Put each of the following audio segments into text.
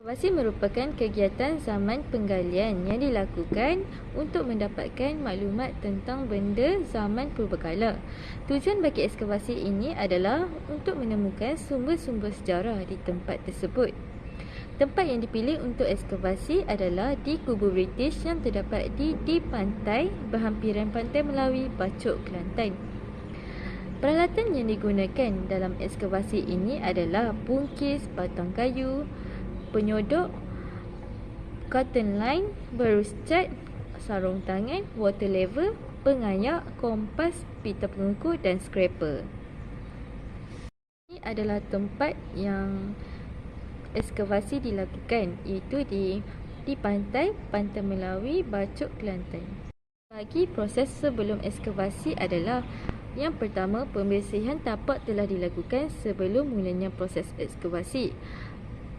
Ekskavasi merupakan kegiatan zaman penggalian yang dilakukan untuk mendapatkan maklumat tentang benda zaman purbakala. Tujuan bagi ekskavasi ini adalah untuk menemukan sumber-sumber sejarah di tempat tersebut. Tempat yang dipilih untuk ekskavasi adalah di Kubu British yang terdapat di pantai berhampiran Pantai Melawi, Bacok, Kelantan. Peralatan yang digunakan dalam ekskavasi ini adalah bungkis, batang kayu, penyodok, cotton line, berus cat, sarung tangan, water level, pengayak, kompas, pita pengukur dan scraper. Ini adalah tempat yang ekskavasi dilakukan, iaitu di Pantai Melawi, Bacok, Kelantan. Bagi proses sebelum ekskavasi adalah yang pertama, pembersihan tapak telah dilakukan sebelum mulanya proses ekskavasi,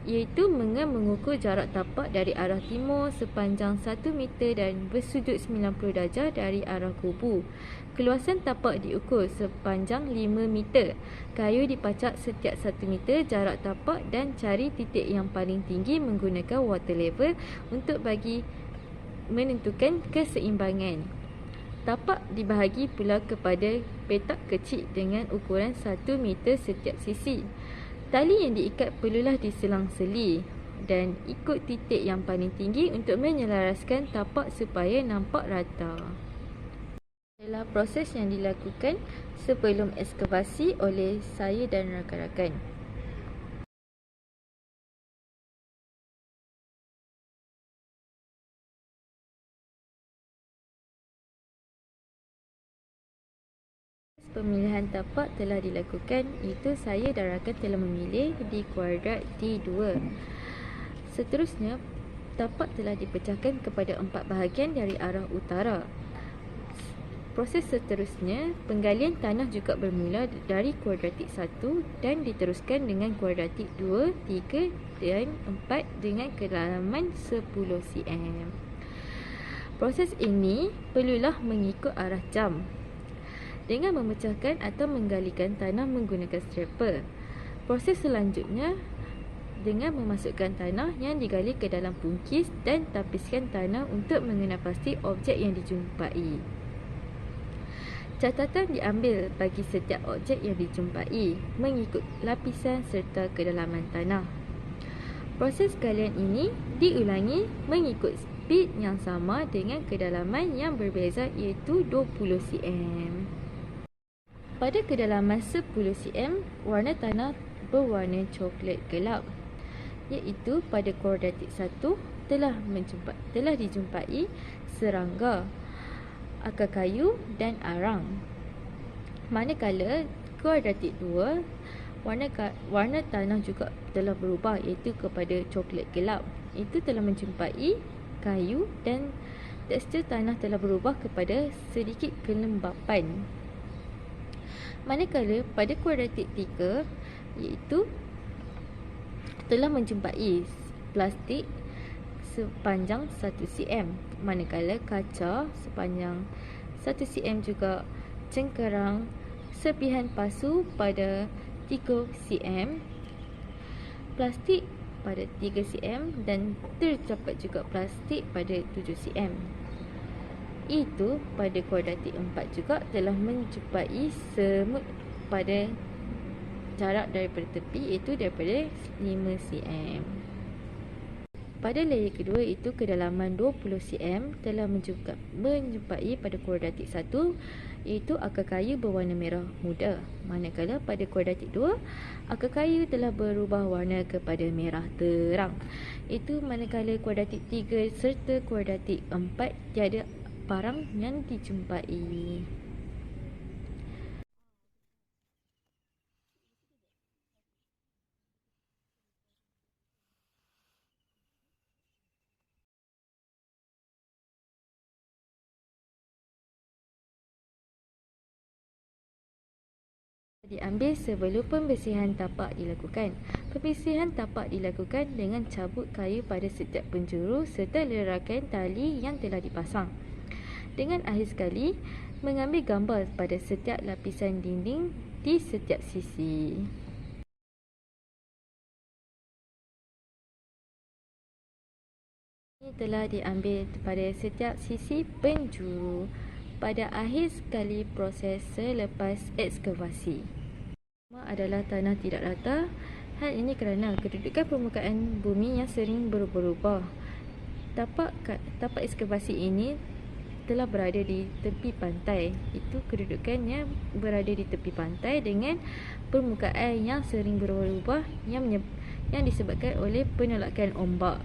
iaitu dengan mengukur jarak tapak dari arah timur sepanjang 1 meter dan bersudut 90 darjah dari arah kubu. Keluasan tapak diukur sepanjang 5 meter. Kayu dipacak setiap 1 meter jarak tapak dan cari titik yang paling tinggi menggunakan water level untuk bagi menentukan keseimbangan. Tapak dibahagi pula kepada petak kecil dengan ukuran 1 meter setiap sisi. Tali yang diikat perlulah diselang-seli dan ikut titik yang paling tinggi untuk menyelaraskan tapak supaya nampak rata. Adalah proses yang dilakukan sebelum ekskavasi oleh saya dan rakan-rakan. Pemilihan tapak telah dilakukan, iaitu saya dan rakan telah memilih di kuadrat D2. Seterusnya, tapak telah dipecahkan kepada 4 bahagian dari arah utara. Proses seterusnya, penggalian tanah juga bermula dari kuadratik 1 dan diteruskan dengan kuadratik 2, 3 dan 4 dengan kedalaman 10 cm. Proses ini perlulah mengikut arah jam dengan memecahkan atau menggalikan tanah menggunakan scraper. Proses selanjutnya dengan memasukkan tanah yang digali ke dalam bungkis dan tapiskan tanah untuk mengenal pasti objek yang dijumpai. Catatan diambil bagi setiap objek yang dijumpai mengikut lapisan serta kedalaman tanah. Proses galian ini diulangi mengikut speed yang sama dengan kedalaman yang berbeza, iaitu 20 cm. Pada kedalaman 10 cm, warna tanah berwarna coklat gelap, iaitu pada kuadratik 1 telah dijumpai serangga, akar kayu dan arang. Manakala kuadratik 2, warna tanah juga telah berubah, iaitu kepada coklat gelap. Itu telah menjumpai kayu dan tekstur tanah telah berubah kepada sedikit kelembapan. Manakala pada kuadratik 3, iaitu telah menjumpai plastik sepanjang 1 cm, manakala kaca sepanjang 1 cm juga, cengkerang serpihan pasu pada 3 cm, plastik pada 3 cm dan terdapat juga plastik pada 7 cm. Itu pada kuadratik 4 juga telah menjumpai semut pada jarak daripada tepi, iaitu daripada 5 cm. Pada layer kedua, iaitu kedalaman 20 cm, telah menjumpai pada kuadratik 1, iaitu akar kayu berwarna merah muda. Manakala pada kuadratik 2, akar kayu telah berubah warna kepada merah terang. Itu manakala kuadratik 3 serta kuadratik 4 tiada barang yang dijumpai. Diambil sebelum pembersihan tapak dilakukan. Pembersihan tapak dilakukan dengan cabut kayu pada setiap penjuru serta lerakan tali yang telah dipasang. Dengan akhir sekali, mengambil gambar pada setiap lapisan dinding di setiap sisi. Ini telah diambil pada setiap sisi penjuru pada akhir sekali proses selepas ekskavasi. Pertama adalah tanah tidak rata. Hal ini kerana kedudukan permukaan bumi yang sering berubah-ubah. Tapak ekskavasi ini telah berada di tepi pantai. Itu kedudukannya berada di tepi pantai dengan permukaan yang sering berubah-ubah yang disebabkan oleh penolakan ombak.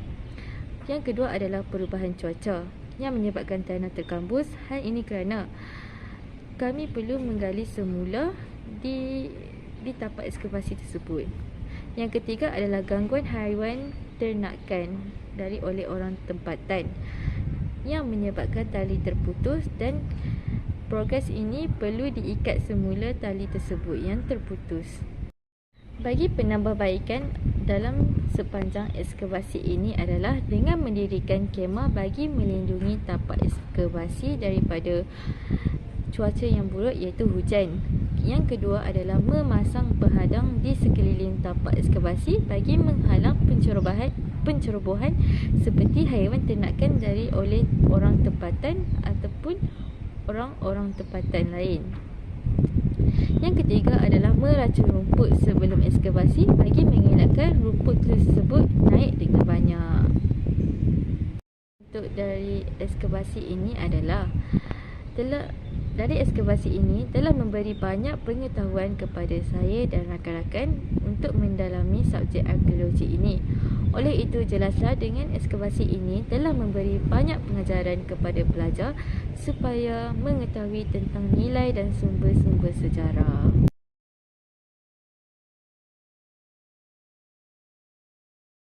Yang kedua adalah perubahan cuaca yang menyebabkan tanah terkambus. Hal ini kerana kami perlu menggali semula di tapak ekskavasi tersebut. Yang ketiga adalah gangguan haiwan ternakan oleh orang tempatan yang menyebabkan tali terputus, dan progres ini perlu diikat semula tali tersebut yang terputus. Bagi penambahbaikan dalam sepanjang ekskavasi ini adalah dengan mendirikan kemah bagi melindungi tapak ekskavasi daripada cuaca yang buruk iaitu hujan. Yang kedua adalah memasang penghadang di sekeliling tapak ekskavasi bagi menghalang pencerobohan seperti haiwan ternakan oleh orang tempatan ataupun orang-orang tempatan lain. Yang ketiga adalah meracun rumput sebelum ekskavasi bagi mengelakkan rumput tersebut naik dengan banyak. Untuk dari ekskavasi ini adalah telah memberi banyak pengetahuan kepada saya dan rakan-rakan untuk mendalami subjek arkeologi ini. Oleh itu, jelaslah dengan ekskavasi ini telah memberi banyak pengajaran kepada pelajar supaya mengetahui tentang nilai dan sumber-sumber sejarah.